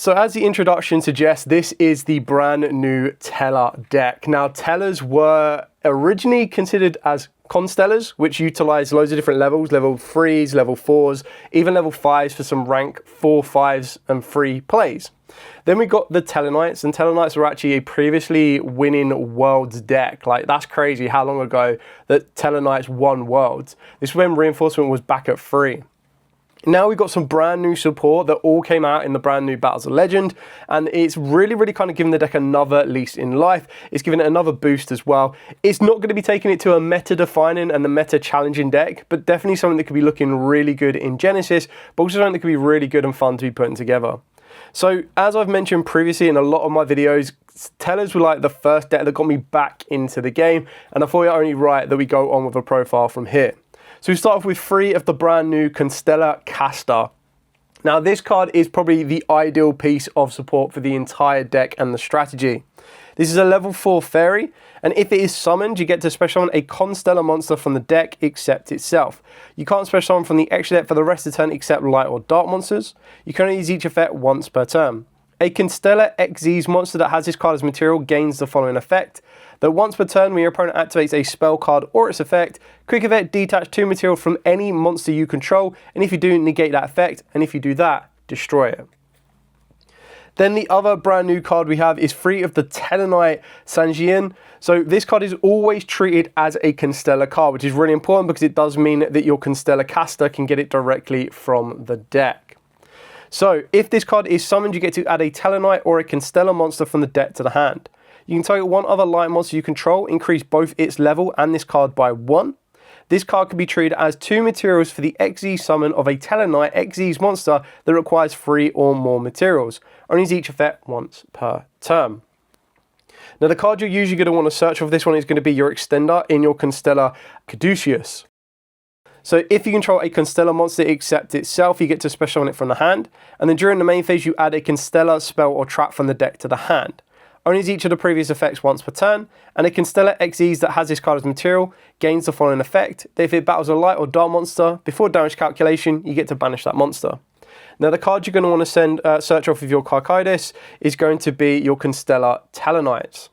So as the introduction suggests, this is the brand new Tellar deck. Now, Tellars were originally considered as Constellars, which utilize loads of different levels, level 3s, level 4s, even level 5s for some rank 4, 5s and 3 plays. Then we got the Tellarknights, and Tellarknights were actually a previously winning Worlds deck. Like, that's crazy how long ago that Tellarknights won Worlds. This is when Reinforcement was back at 3. Now we've got some brand new support that all came out in the brand new Battles of Legend, and it's really kind of giving the deck another lease in life. It's giving it another boost as well. It's not going to be taking it to a meta-defining and the meta-challenging deck, but definitely something that could be looking really good in Genesis, but also something that could be really good and fun to be putting together. So, as I've mentioned previously in a lot of my videos, Tellars were like the first deck that got me back into the game, and I thought it only right that we go on with a profile from here. So we start off with 3 of the brand new Constellar Caster. Now this card is probably the ideal piece of support for the entire deck and the strategy. This is a level 4 fairy, and if it is summoned, you get to special summon a Constellar monster from the deck except itself. You can't special summon from the extra deck for the rest of the turn except light or dark monsters. You can only use each effect once per turn. A Constellar Xyz monster that has this card as material gains the following effect. That once per turn, when your opponent activates a spell card or its effect, quick effect, detach 2 material from any monster you control, and if you do, negate that effect, and if you do that, destroy it. Then the other brand new card we have is 3 of the Tellarknight Sanjian. So this card is always treated as a Constellar card, which is really important because it does mean that your Constellar caster can get it directly from the deck. So if this card is summoned, you get to add a Tellarknight or a Constellar monster from the deck to the hand. You can target one other light monster you control, increase both its level and this card by 1. This card can be treated as 2 materials for the Xyz summon of a Tellarknight Xyz monster that requires 3 or more materials. Only use each effect once per turn. Now the card you're usually going to want to search for this one is going to be your extender in your Constellar Caduceus. So if you control a Constellar monster except itself, you get to special summon it from the hand, and then during the main phase you add a Constellar spell or trap from the deck to the hand. Only use each of the previous effects once per turn, and a Constellar Xyz that has this card as material gains the following effect. That if it battles a light or dark monster, before damage calculation, you get to banish that monster. Now the card you're going to want to search off of your Carchidus is going to be your Constellar Tellarknights.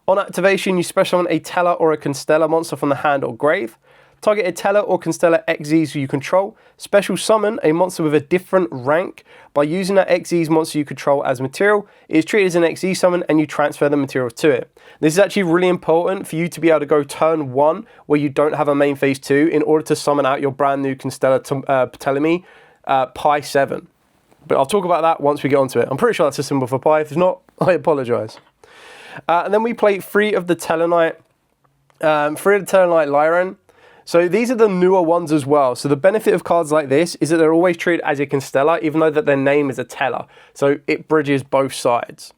On activation, you special summon a Tellar or a Constellar monster from the hand or grave. Target a Tellar or Constellar Xyz you control. Special summon a monster with a different rank. By using that Xyz monster you control as material, it is treated as an Xyz summon and you transfer the material to it. This is actually really important for you to be able to go turn 1 where you don't have a main phase 2 in order to summon out your brand new Constellar Ptolemy Pi 7. But I'll talk about that once we get onto it. I'm pretty sure that's a symbol for Pi. If it's not, I apologise. And then we play 3 of the Tellarknight Lyran. So these are the newer ones as well. So the benefit of cards like this is that they're always treated as a Constellar, even though that their name is a Tellar. So it bridges both sides.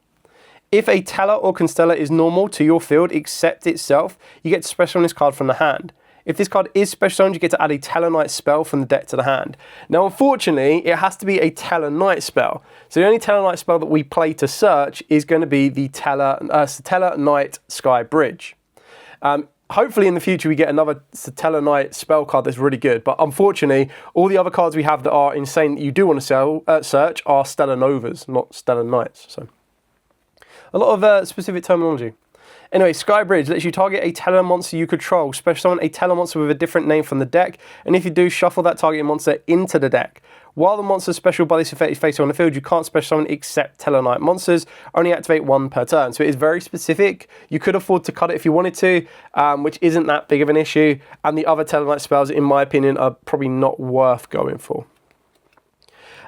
If a Tellar or Constellar is normal to your field except itself, you get to special summon this card from the hand. If this card is special summoned, you get to add a Tellarknight spell from the deck to the hand. Now, unfortunately, it has to be a Tellarknight spell. So the only Tellarknight spell that we play to search is going to be the Tellarknight Sky Bridge. Hopefully in the future we get another Tellarknight spell card that's really good, but unfortunately all the other cards we have that are insane that you do want to search are Stellar Novas, not Stellar Knights. So a lot of specific terminology. Anyway, Sky Bridge lets you target a Tellar monster you control, special summon a Tellar monster with a different name from the deck, and if you do, shuffle that targeted monster into the deck. While the monster special by this effect is facing on the field, you can't special summon except Tellarknight monsters, only activate 1 per turn. So it is very specific. You could afford to cut it if you wanted to, which isn't that big of an issue, and the other Tellarknight spells, in my opinion, are probably not worth going for.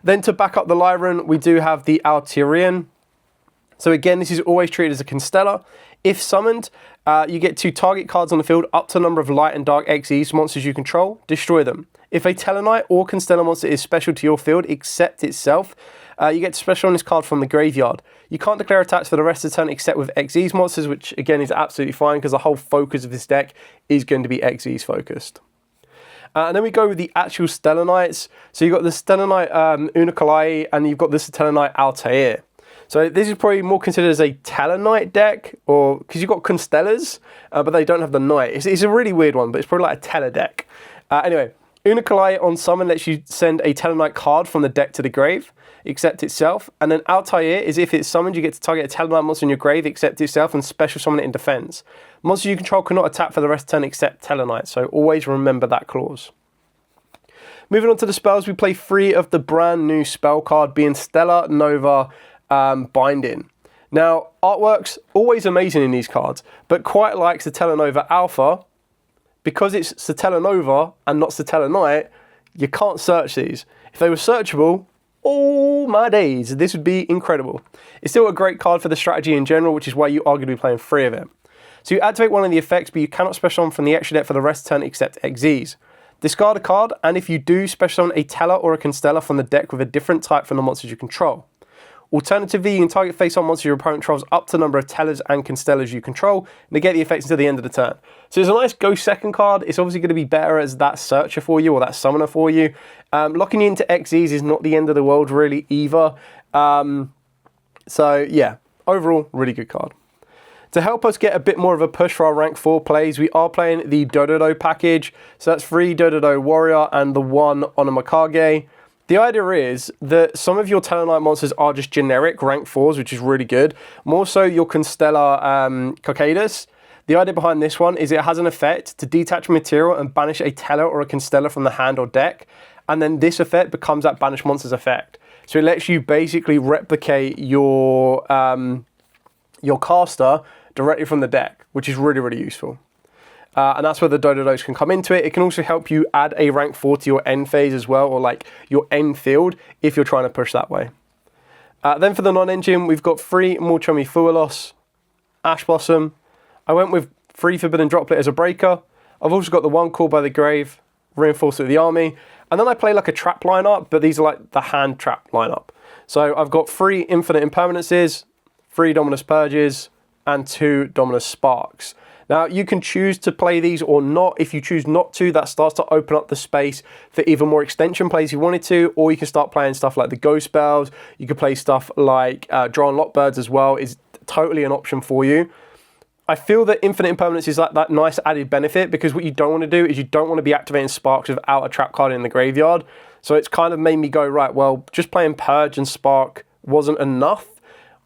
Then to back up the Lyran, we do have the Altirian. So again, this is always treated as a Constellar. If summoned, you get to target cards on the field up to the number of light and dark Xyz monsters you control, destroy them. If a Tellarknight or Constellar monster is special to your field except itself, you get to special on this card from the graveyard. You can't declare attacks for the rest of the turn except with Xyz monsters, which again is absolutely fine because the whole focus of this deck is going to be Xyz focused. And then we go with the actual Stellar Knights. So you've got the Stellar Knight Unakalai and you've got the Stellar Knight Altair. So this is probably more considered as a Tellar Knight deck, or because you've got Constellars, but they don't have the Knight. It's a really weird one, but it's probably like a Tellar deck. Anyway, Unakalai on summon lets you send a Tellar Knight card from the deck to the grave. except itself. And then Altair is if it's summoned, you get to target a Tellar Knight monster in your grave, except itself, and special summon it in defense. Monsters you control cannot attack for the rest of the turn except Tellar Knight, so always remember that clause. Moving on to the spells, we play 3 of the brand new spell card, being Stellar, Nova, Binding. Now, artwork's always amazing in these cards, but quite like Tellar Nova Alpha, because it's Tellar Nova and not Tellar Knight, you can't search these. If they were searchable, oh my days, this would be incredible. It's still a great card for the strategy in general, which is why you are going to be playing 3 of it. So you activate one of the effects, but you cannot special summon from the extra deck for the rest of the turn except XYZs. Discard a card, and if you do, special summon a Tellar or a Constellar from the deck with a different type from the monsters you control. Alternatively, you can target face-on monsters your opponent controls up to the number of Tellars and Constellars you control, negate the effects until the end of the turn. So it's a nice go second card. It's obviously going to be better as that searcher for you or that summoner for you. Locking you into XYZs is not the end of the world really either. So yeah, overall, really good card. To help us get a bit more of a push for our rank 4 plays, we are playing the Dododo package. So that's 3 Dododo Warrior and the 1 Onamakage. The idea is that some of your Tellar Knight monsters are just generic rank 4s, which is really good. More so your Constellar Cocadus. The idea behind this one is it has an effect to detach material and banish a Tellar or a Constellar from the hand or deck. And then this effect becomes that banish monster's effect. So it lets you basically replicate your caster directly from the deck, which is really, really useful. And that's where the Dododos can come into it. It can also help you add a rank 4 to your end phase as well, or like your end field, if you're trying to push that way. Then for the non-engine, we've got 3 Mulchummy Fuelos, Ash Blossom. I went with 3 Forbidden Droplet as a breaker. I've also got the 1 Call by the Grave, Reinforced with the Army. And then I play like a trap lineup, but these are like the hand trap lineup. So I've got 3 Infinite Impermanences, 3 Dominus Purges, and 2 Dominus Sparks. Now, you can choose to play these or not. If you choose not to, that starts to open up the space for even more extension plays if you wanted to, or you can start playing stuff like the Ghost Spells. You can play stuff like Draw and Lock Birds as well. Is totally an option for you. I feel that Infinite Impermanence is like that nice added benefit, because what you don't want to do is you don't want to be activating Sparks without a trap card in the graveyard. So it's kind of made me go, right, well, just playing Purge and Spark wasn't enough.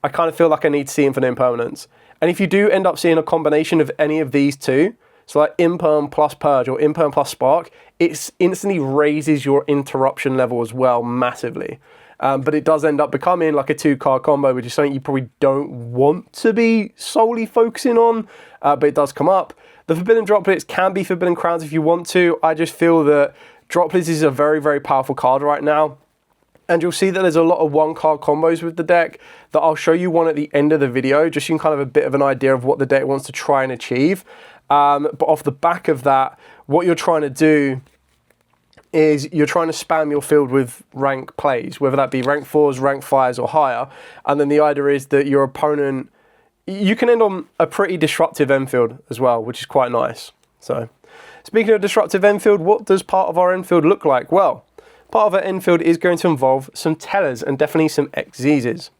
I kind of feel like I need to see Infinite Impermanence. And if you do end up seeing a combination of any of these two, so like Imperm plus Purge or Imperm plus Spark, it instantly raises your interruption level as well massively. But it does end up becoming like a 2-card combo, which is something you probably don't want to be solely focusing on, but it does come up. The Forbidden Droplets can be Forbidden Crowns if you want to. I just feel that Droplets is a very, very powerful card right now. And you'll see that there's a lot of 1-card combos with the deck that I'll show you one at the end of the video, just so you can kind of have a bit of an idea of what the deck wants to try and achieve. But off the back of that, what you're trying to do is you're trying to spam your field with rank plays, whether that be rank 4s, rank 5s, or higher. And then the idea is that your opponent, you can end on a pretty disruptive end field as well, which is quite nice. So, speaking of disruptive end field, what does part of our end field look like? Well, part of our end field is going to involve some Tellars and definitely some XYZs.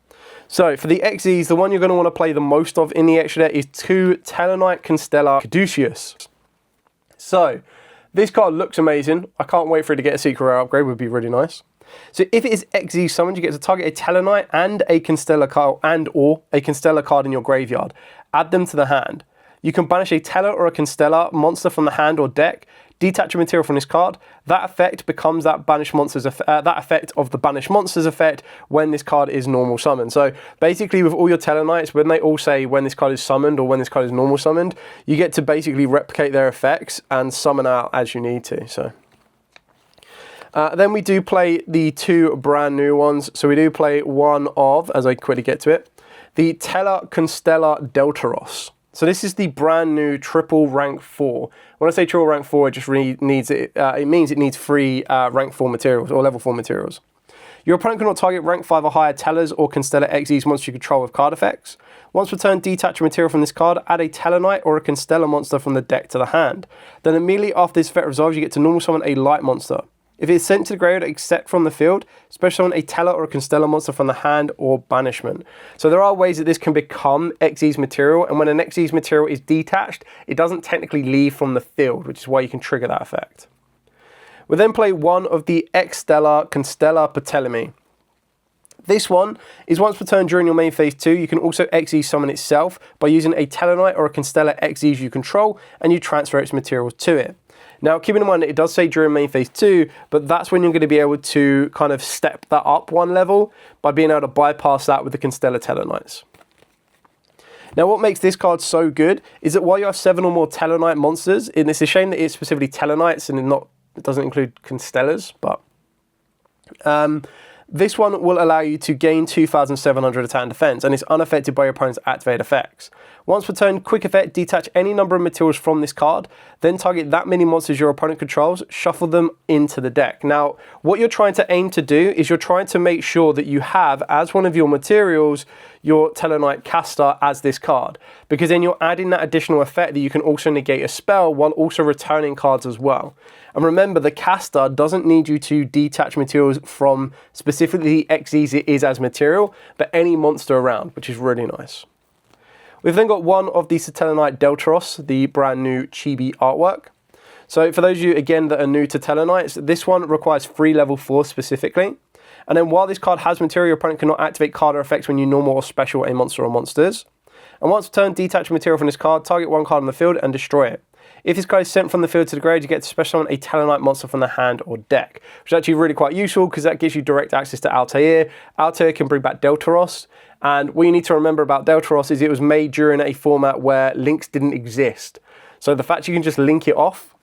So for the XYZs, the one you're going to want to play the most of in the extra deck is 2 Tellar Knight Constellar Caduceus. So this card looks amazing. I can't wait for it to get a secret rare upgrade. Would be really nice. So if it is XYZ summoned, you get to target a Tellar Knight and a Constellar card or a Constellar card in your graveyard. Add them to the hand. You can banish a Tellar or a Constellar monster from the hand or deck. Detach a material from this card. That effect becomes that banished monster's that effect of the banished monster's effect when this card is normal summoned. So basically, with all your Tellar Knights, when they all say when this card is summoned or when this card is normal summoned, you get to basically replicate their effects and summon out as you need to. So then we do play the 2 brand new ones. So we do play one of, as I quickly get to it, the Tellar Constellar Deltaros. So this is the brand new triple rank 4. When I say triple rank 4, it just really needs it means it needs 3 rank 4 materials or level 4 materials. Your opponent cannot target rank 5 or higher Tellars or Constellar XYZs monsters you control with card effects. Once per turn, detach a material from this card, add a Tellar Knight or a Constellar monster from the deck to the hand. Then immediately after this effect resolves, you get to normal summon a light monster. If it is sent to the graveyard except from the field, special summon a Tellar or a Constellar monster from the hand or banishment. So there are ways that this can become XYZ material, and when an XYZ material is detached, it doesn't technically leave from the field, which is why you can trigger that effect. We'll then play one of the X-Stellar Constellar Ptolemy. This one is once per turn during your main phase 2, you can also XE summon itself by using a Tellar Knight or a Constellar XEs you control, and you transfer its materials to it. Now, keeping in mind that it does say during main phase 2, but that's when you're going to be able to kind of step that up one level by being able to bypass that with the Constellar Tellar Knights. Now, what makes this card so good is that while you have 7 or more Tellar Knight monsters, and it's a shame that it's specifically Tellar Knights and it doesn't include Constellars, but this one will allow you to gain 2,700 attack and defense, and it's unaffected by your opponent's activated effects. Once per turn, quick effect, detach any number of materials from this card, then target that many monsters your opponent controls, shuffle them into the deck. Now, what you're trying to aim to do is you're trying to make sure that you have, as one of your materials, your Tellar Knight caster as this card, because then you're adding that additional effect that you can also negate a spell while also returning cards as well. And remember, the caster doesn't need you to detach materials from specifically the XEs it is as material, but any monster around, which is really nice. We've then got one of the Tellar Knight Deltaros, the brand new chibi artwork. So for those of you, again, that are new to Tellar Knights, this one requires 3 level 4 specifically. And then while this card has material, your opponent cannot activate card or effects when you normal or special a monster or monsters. And once per turn, detach material from this card, target one card on the field and destroy it. If this card is sent from the field to the grave, you get to special summon a Tellar Knight monster from the hand or deck, which is actually really quite useful because that gives you direct access to Altair. Altair can bring back Deltaros, and what you need to remember about Deltaros is it was made during a format where links didn't exist. So the fact you can just link it off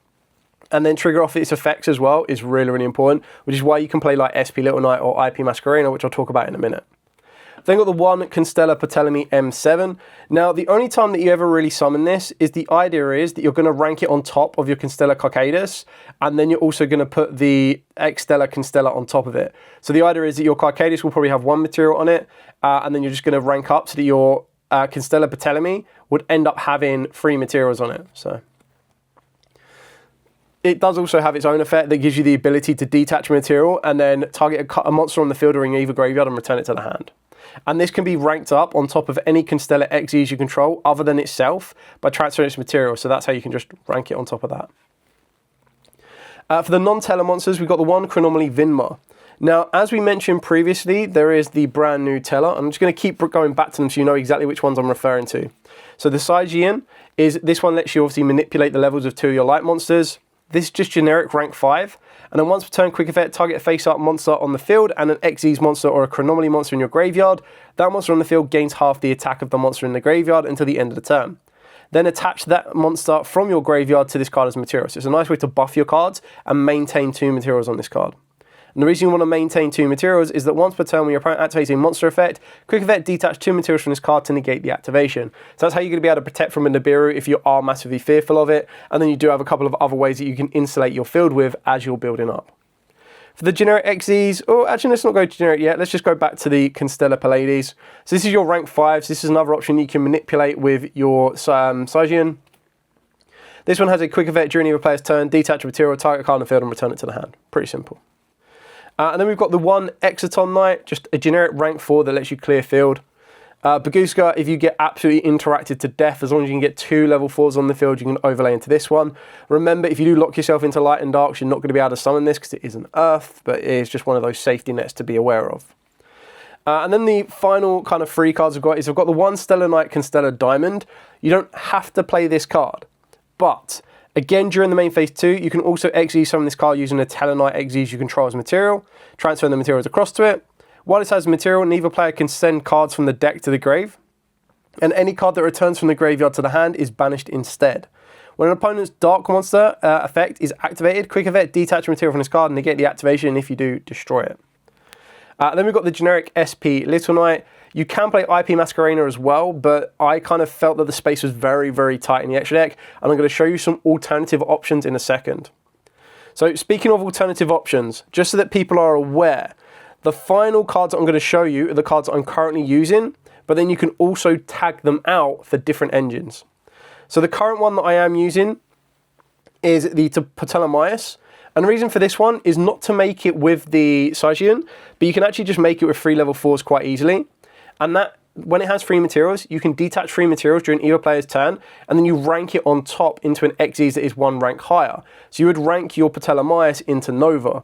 and then trigger off its effects as well is really, really important, which is why you can play like SP Little Knight or IP Masquerena, which I'll talk about in a minute. Then got the one Constellar Ptolemy M7. Now, the only time that you ever really summon this is the idea is that you're going to rank it on top of your Constellar Carcadus, and then you're also going to put the X-Stellar Constellar on top of it. So the idea is that your Carcadus will probably have 1 material on it, and then you're just going to rank up so that your Constellar Ptolemy would end up having 3 materials on it. So it does also have its own effect that gives you the ability to detach material and then target a monster on the field or in either graveyard and return it to the hand. And this can be ranked up on top of any Constellar XEs you control other than itself by transferring its material. So that's how you can just rank it on top of that. For the non-Tellar monsters, we've got the one Chronomaly Vinma. Now, as we mentioned previously, there is the brand new Tellar. I'm just going to keep going back to them so you know exactly which ones I'm referring to. So the Yugioh is, this one lets you obviously manipulate the levels of 2 of your light monsters. This is just generic rank 5. And then once per turn, quick effect, target a face-up monster on the field and an XEs monster or a Chronomaly monster in your graveyard. That monster on the field gains half the attack of the monster in the graveyard until the end of the turn. Then attach that monster from your graveyard to this card as material. So it's a nice way to buff your cards and maintain 2 materials on this card. And the reason you want to maintain 2 materials is that once per turn when your opponent activates a monster effect, quick effect, detach 2 materials from this card to negate the activation. So that's how you're going to be able to protect from a Nibiru if you are massively fearful of it. And then you do have a couple of other ways that you can insulate your field with as you're building up. For the generic XEs, oh, actually, let's not go to generic yet. Let's just go back to the Constellar Pallades. So this is your rank 5s. This is another option you can manipulate with your Yugioh. This one has a quick effect during your player's turn, detach a material, target a card on the field, and return it to the hand. Pretty simple. And then we've got the one Exciton Knight, just a generic rank 4 that lets you clear field. Baguska, if you get absolutely interacted to death, as long as you can get 2 level 4s on the field, you can overlay into this one. Remember, if you do lock yourself into light and darks, you're not going to be able to summon this because it isn't Earth, but it is just one of those safety nets to be aware of. And then the final kind of 3 cards I've got is I've got the one Stellar Knight Constellar Diamond. You don't have to play this card, but again, during the main phase 2, you can also XE summon this card using a Tellar Knight XEs you control as material, transferring the materials across to it. While this has material, neither player can send cards from the deck to the grave, and any card that returns from the graveyard to the hand is banished instead. When an opponent's Dark Monster effect is activated, quick effect, detach material from this card and negate the activation, and if you do, destroy it. Then we've got the generic SP Little Knight. You can play IP Masquerena as well, but I kind of felt that the space was very, very tight in the extra deck, and I'm going to show you some alternative options in a second. So speaking of alternative options, just so that people are aware, the final cards that I'm going to show you are the cards that I'm currently using, but then you can also tag them out for different engines. So the current one that I am using is the Ptolemy. And the reason for this one is not to make it with the Yugioh, but you can actually just make it with 3 level 4s quite easily. And that, when it has 3 materials, you can detach 3 materials during either player's turn, and then you rank it on top into an XEs that is 1 rank higher. So you would rank your Ptolemy into Nova.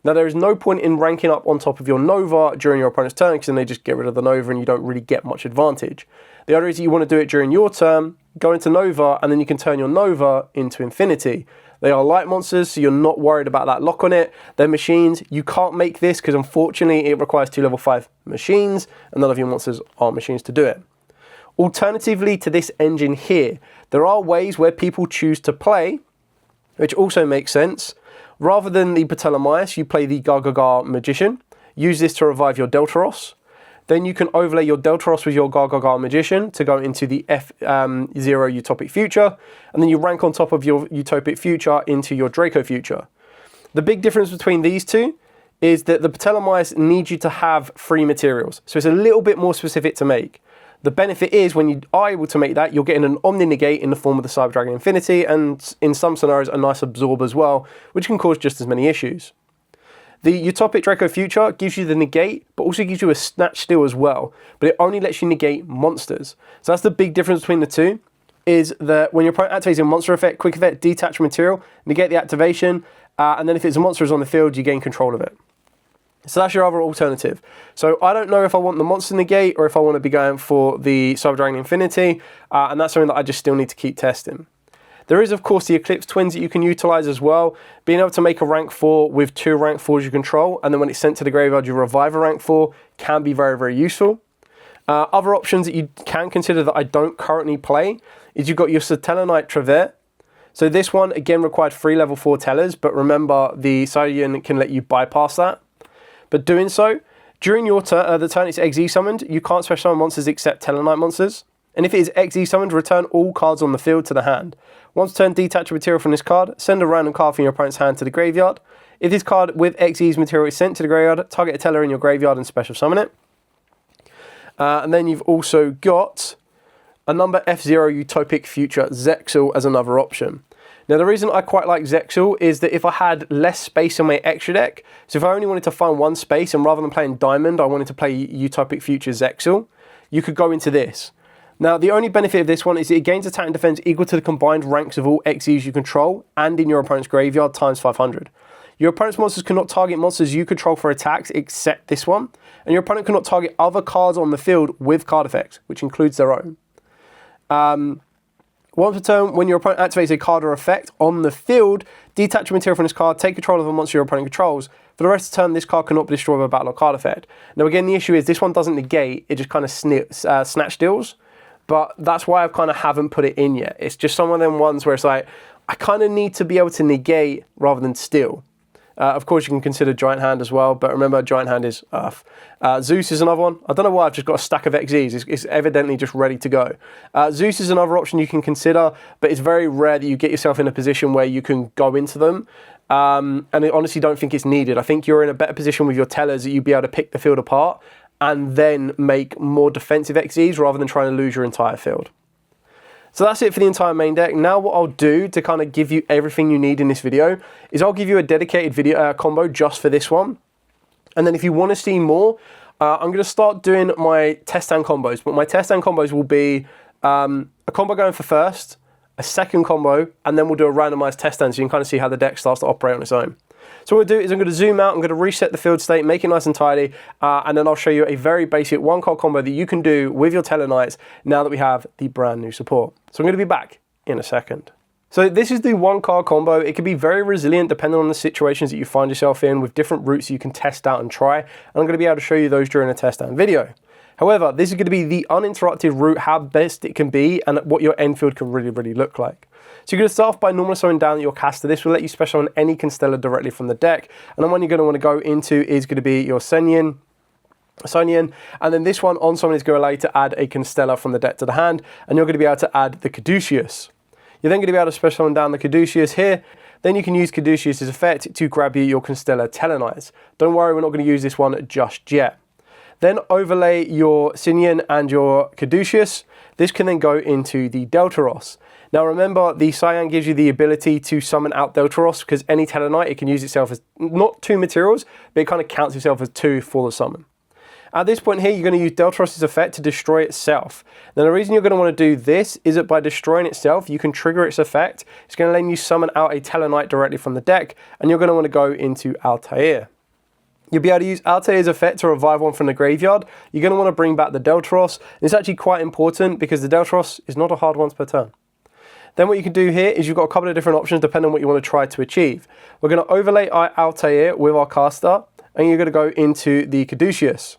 Now, there is no point in ranking up on top of your Nova during your opponent's turn, because then they just get rid of the Nova and you don't really get much advantage. The other is you want to do it during your turn, go into Nova, and then you can turn your Nova into Infinity. They are light monsters, so you're not worried about that lock on it. They're machines. You can't make this because unfortunately it requires 2 level 5 machines, and none of your monsters are machines to do it. Alternatively to this engine here, there are ways where people choose to play, which also makes sense. Rather than the tellarknights, you play the Gargagar Magician. Use this to revive your Deltaros. Then you can overlay your Deltaros with your Gargagar Magician to go into the F0 Utopic Future. And then you rank on top of your Utopic Future into your Draco Future. The big difference between these two is that the tellarknights need you to have 3 materials. So it's a little bit more specific to make. The benefit is when you are able to make that, you're getting an Omni Negate in the form of the Cyber Dragon Infinity, and in some scenarios a nice Absorb as well, which can cause just as many issues. The Utopic Draco Future gives you the negate, but also gives you a Snatch Steal as well, but it only lets you negate monsters. So that's the big difference between the two, is that when your opponent activates a monster effect, quick effect, detach material, negate the activation, and then if it's a monster is on the field, you gain control of it. So that's your other alternative. So I don't know if I want the monster negate or if I want to be going for the Cyber Dragon Infinity, and that's something that I just still need to keep testing. There is, of course, the Eclipse Twins that you can utilize as well. Being able to make a rank 4 with 2 rank 4s you control, and then when it's sent to the graveyard, you revive a rank 4, can be very, very useful. Other options that you can consider that I don't currently play is you've got your Tellar Knight Trevert. So this one, again, required 3 level 4 Tellars, but remember, the Saiyan can let you bypass that. But doing so, during your turn, the turn it's XE summoned, you can't special summon monsters except Tellar Knight monsters. And if it is XE summoned, return all cards on the field to the hand. Once turn, detach a material from this card, send a random card from your opponent's hand to the graveyard. If this card with XE's material is sent to the graveyard, target a Tellar in your graveyard and special summon it. And then you've also got a number F0 Utopic Future Zexal as another option. Now, the reason I quite like Zexal is that if I had less space on my extra deck, so if I only wanted to find 1 space and rather than playing Diamond, I wanted to play Utopic Future Zexal, you could go into this. Now, the only benefit of this one is it gains attack and defense equal to the combined ranks of all XEs you control and in your opponent's graveyard times 500. Your opponent's monsters cannot target monsters you control for attacks except this one, and your opponent cannot target other cards on the field with card effects, which includes their own. Once per turn, when your opponent activates a card or effect on the field, detach a material from this card, take control of a monster your opponent controls. For the rest of the turn, this card cannot be destroyed by a battle or card effect. Now again, the issue is this one doesn't negate, it just kind of snatch deals. But that's why I kind of haven't put it in yet. It's just some of them ones where it's like, I kind of need to be able to negate rather than steal. Of course, you can consider Giant Hand as well, but remember, Giant Hand is Earth. Zeus is another one. I don't know why I've just got a stack of XEs. It's evidently just ready to go. Zeus is another option you can consider, but it's very rare that you get yourself in a position where you can go into them. And I honestly don't think it's needed. I think you're in a better position with your Tellars that you'd be able to pick the field apart and then make more defensive XEs rather than trying to lose your entire field. So that's it for the entire main deck. Now what I'll do to kind of give you everything you need in this video is I'll give you a dedicated video combo just for this one. And then if you want to see more, I'm going to start doing my test stand combos. But my test stand combos will be a combo going for first, a second combo, and then we'll do a randomized test stand so you can kind of see how the deck starts to operate on its own. So what I'm going to do is I'm going to zoom out, I'm going to reset the field state, make it nice and tidy, and then I'll show you a very basic 1-card combo that you can do with your tellarknights now that we have the brand new support. So I'm going to be back in a second. So this is the 1-card combo. It can be very resilient depending on the situations that you find yourself in with different routes you can test out and try, and I'm going to be able to show you those during a test stand video. However, this is going to be the uninterrupted route, how best it can be, and what your end field can really look like. So you're going to start off by normally slowing down your caster. This will let you special on any Constellar directly from the deck. And the one you're going to want to go into is going to be your Sonian. And then this one on summon is going to allow you to add a Constellar from the deck to the hand. And you're going to be able to add the Caduceus. You're then going to be able to special on down the Caduceus here. Then you can use Caduceus' effect to grab you your Constellar Tellarknights. Don't worry, we're not going to use this one just yet. Then overlay your Sinian and your Caduceus. This can then go into the Deltaros. Now remember, the Cyan gives you the ability to summon out Deltaros because any Tellarknight, it can use itself as not 2 materials, but it kind of counts itself as 2 for the summon. At this point here, you're going to use Deltaros's effect to destroy itself. Now, the reason you're going to want to do this is that by destroying itself, you can trigger its effect. It's going to let you summon out a Tellar Knight directly from the deck, and you're going to want to go into Altair. You'll be able to use Altair's effect to revive one from the graveyard. You're going to want to bring back the Deltaros. It's actually quite important because the Deltaros is not a hard once per turn. Then what you can do here is you've got a couple of different options depending on what you want to try to achieve. We're going to overlay our Altair with our caster, and you're going to go into the Caduceus.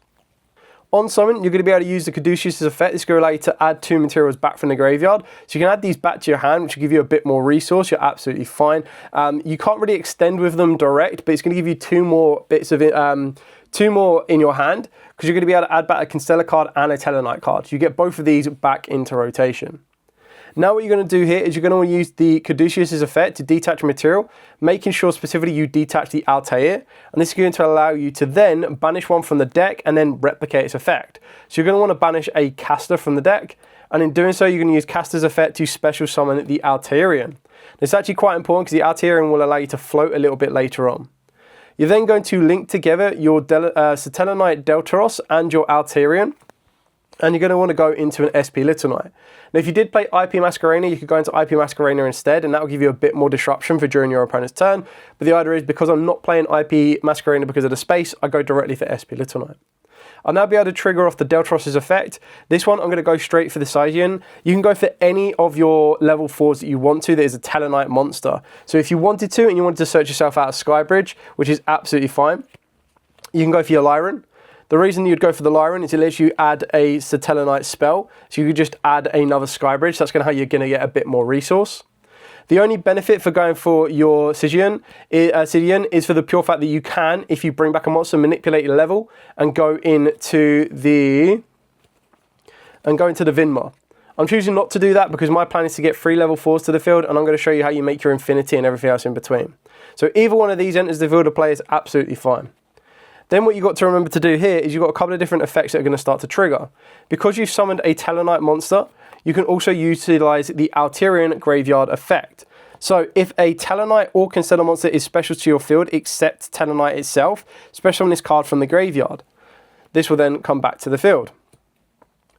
On summon, you're going to be able to use the Caduceus' effect. It's going to allow you to add 2 materials back from the graveyard. So you can add these back to your hand, which will give you a bit more resource. You're absolutely fine. You can't really extend with them direct, but it's going to give you 2 more bits of it, 2 more in your hand, because you're going to be able to add back a Constellar card and a Tellar Knight card. You get both of these back into rotation. Now what you're going to do here is you're going to want to use the Caduceus' effect to detach material, making sure specifically you detach the Altair, and this is going to allow you to then banish one from the deck and then replicate its effect. So you're going to want to banish a caster from the deck, and in doing so you're going to use caster's effect to special summon the Altairian. It's actually quite important because the Altairian will allow you to float a little bit later on. You're then going to link together your Tellar Knight Deltaros and your Altairian, and you're going to want to go into an SP Little Knight. Now, if you did play IP Masquerena, you could go into IP Masquerena instead, and that will give you a bit more disruption for during your opponent's turn. But the idea is, because I'm not playing IP Masquerena because of the space, I go directly for SP Little Knight. I'll now be able to trigger off the Deltaros's effect. This one, I'm going to go straight for the Stygian. You can go for any of your level 4s that you want to that is a Tellar Knight monster. So if you wanted to, and you wanted to search yourself out of Skybridge, which is absolutely fine, you can go for your Lyran. The reason you'd go for the Lyran is it lets you add a Tellar Knight spell, so you could just add another Skybridge. That's how you're going to get a bit more resource. The only benefit for going for your Stygian is for the pure fact that you can, if you bring back a monster, manipulate your level and go into the Vinmar. I'm choosing not to do that because my plan is to get 3 level 4s to the field, and I'm going to show you how you make your Infinity and everything else in between. So either one of these enters the field of play is absolutely fine. Then what you've got to remember to do here is you've got a couple of different effects that are going to start to trigger. Because you've summoned a Tellar Knight monster, you can also utilize the Altairian graveyard effect. So if a Tellar Knight or Constellar monster is special to your field except Tellar Knight itself, special on this card from the graveyard. This will then come back to the field.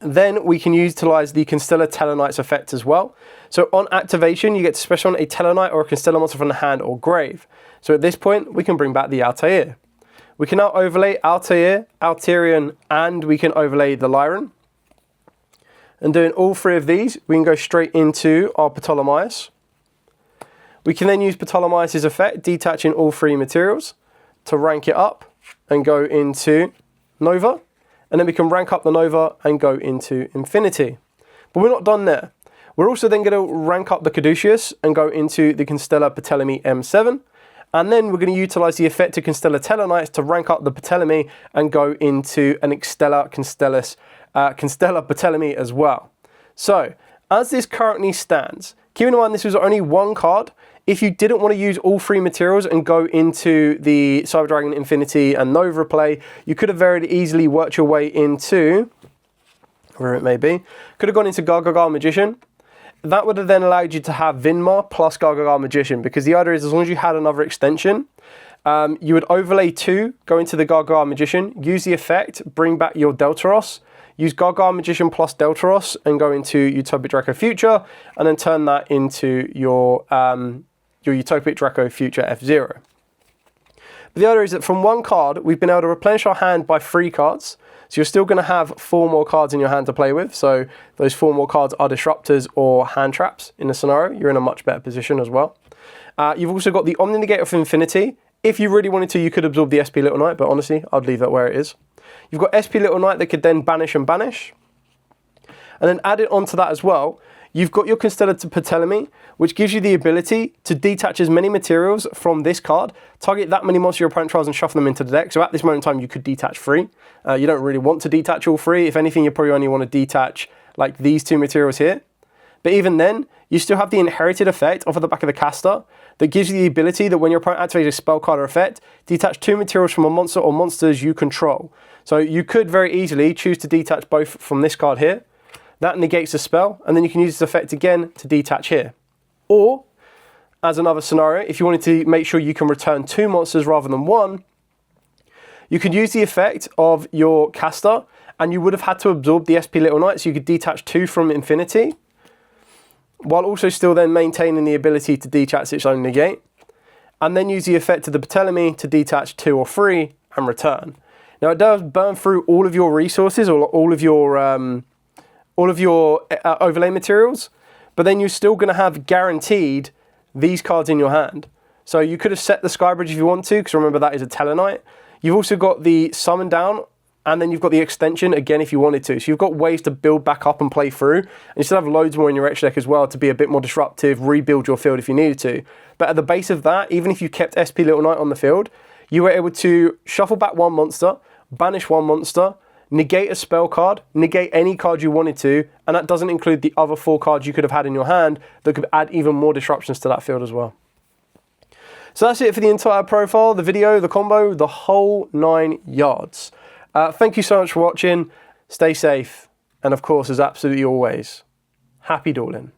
Then we can utilize the Constellar Tellar Knight's effect as well. So on activation, you get to special on a Tellar Knight or a Constellar monster from the hand or grave. So at this point, we can bring back the Altair. We can now overlay Altair, Altairian, and we can overlay the Lyran. And doing all 3 of these, we can go straight into our Ptolemaeus. We can then use Ptolemaeus' effect, detaching all 3 materials, to rank it up and go into Nova. And then we can rank up the Nova and go into Infinity. But we're not done there. We're also then going to rank up the Caduceus and go into the Constellar Ptolemy M7. And then we're going to utilize the effect of Constellar Tellar Knights to rank up the Ptolemy and go into an Constellar Ptolemy as well. So, as this currently stands, keep in mind this was only 1 card. If you didn't want to use all 3 materials and go into the Cyber Dragon Infinity and Nova play, you could have very easily worked your way into, where it may be, could have gone into Gargoyle Magician. That would have then allowed you to have Vinmar plus Gargoyle Magician, because the idea is as long as you had another extension, you would overlay 2, go into the Gargoyle Magician, use the effect, bring back your Deltaros, use Gargoyle Magician plus Deltaros and go into Utopic Draco Future, and then turn that into your Utopic Draco Future F0. But the other is that from 1 card, we've been able to replenish our hand by 3 cards. So you're still going to have 4 more cards in your hand to play with. So those 4 more cards are disruptors or hand traps in the scenario. You're in a much better position as well. You've also got the Omni Negate of Infinity. If you really wanted to, you could absorb the SP Little Knight, but honestly, I'd leave that where it is. You've got SP Little Knight that could then banish and banish. And then added onto that as well, you've got your Constellar Ptolemy, which gives you the ability to detach as many materials from this card, target that many monsters your opponent trials and shuffle them into the deck. So at this moment in time, you could detach 3. You don't really want to detach all 3. If anything, you probably only want to detach like these 2 materials here. But even then, you still have the inherited effect off of the back of the caster that gives you the ability that when your opponent activates a spell card or effect, detach 2 materials from a monster or monsters you control. So you could very easily choose to detach both from this card here. That negates the spell, and then you can use this effect again to detach here. Or, as another scenario, if you wanted to make sure you can return 2 monsters rather than 1, You could use the effect of your caster, and you would have had to absorb the SP Little Knight, so you could detach 2 from Infinity, while also still then maintaining the ability to detach its own negate, and then use the effect of the Ptolemy to detach 2 or 3 and return. Now it does burn through all of your resources, or all of your overlay materials, but then you're still going to have guaranteed these cards in your hand. So you could have set the Skybridge if you want to, because remember that is a Tellar Knight. You've also got the Summon Down, and then you've got the extension again if you wanted to. So you've got ways to build back up and play through. And you still have loads more in your extra deck as well to be a bit more disruptive, rebuild your field if you needed to. But at the base of that, even if you kept SP Little Knight on the field, you were able to shuffle back 1 monster, banish 1 monster, negate a spell card, negate any card you wanted to, and that doesn't include the other 4 cards you could have had in your hand that could add even more disruptions to that field as well. So that's it for the entire profile, the video, the combo, the whole 9 yards. Thank you so much for watching. Stay safe. And of course, as absolutely always, happy dueling.